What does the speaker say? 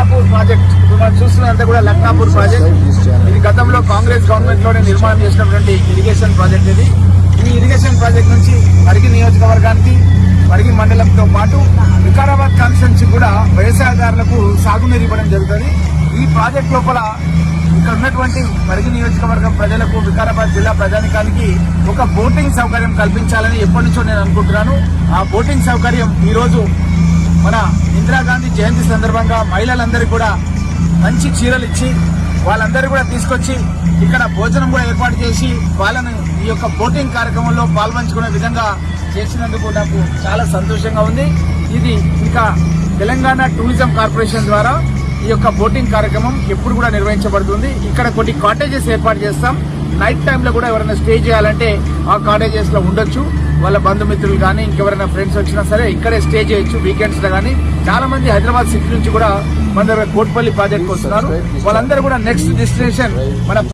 Laknapur project మనం చూస్తున్నంత కూడా Laknapur project ఇది గతంలో కాంగ్రెస్ గవర్నమెంట్ లోనే నిర్మాణం చేసినటువంటి ఇరిగేషన్ ప్రాజెక్ట్ ఇది. ఈ ఇరిగేషన్ ప్రాజెక్ట్ నుంచి పరిగి నియోజకవర్గానికి పరిగి మండలంతో పాటు వికారాబాద్ కాన్స్టిట్యున్సీ కూడా వ్యవసాయదారులకు సాగునీరు ఇవ్వడం జరుగుతుంది. ఈ ప్రాజెక్ట్ లోపల ఇక్కడ ఉన్నటువంటి పరిగి నియోజకవర్గం ప్రజలకు వికారాబాద్ జిల్లా ప్రజానికానికి ఒక బోటింగ్ సౌకర్యం కల్పించాలని ఎప్పటి నుంచో నేను అనుకుంటున్నాను. ఆ బోటింగ్ సౌకర్యం ఈ రోజు మన ఇందిరాగాంధీ జయంతి సందర్భంగా మహిళలందరికీ కూడా మంచి చీరలు ఇచ్చి వాళ్ళందరూ కూడా తీసుకొచ్చి ఇక్కడ భోజనం కూడా ఏర్పాటు చేసి వాళ్ళని ఈ యొక్క బోటింగ్ కార్యక్రమంలో పాల్పంచుకునే విధంగా చేసినందుకు నాకు చాలా సంతోషంగా ఉంది. ఇది ఇంకా తెలంగాణ టూరిజం కార్పొరేషన్ ద్వారా ఈ యొక్క బోటింగ్ కార్యక్రమం ఎప్పుడు కూడా నిర్వహించబడుతుంది. ఇక్కడ కొన్ని కాటేజెస్ ఏర్పాటు చేస్తాం. నైట్ టైంలో కూడా ఎవరైనా స్టే చేయాలంటే ఆ కాటేజెస్ లో ఉండొచ్చు. వాళ్ళ బంధుమిత్రులు కానీ ఇంకెవరైనా ఫ్రెండ్స్ వచ్చినా సరే ఇక్కడే స్టే చేయొచ్చు వీకెండ్స్ లో. కానీ చాలా మంది హైదరాబాద్ సిటీ నుంచి కూడా మన దగ్గర కోట్పల్లి ప్రాజెక్ట్ వస్తున్నారు. వాళ్ళందరూ కూడా నెక్స్ట్ డెస్టినేషన్ మన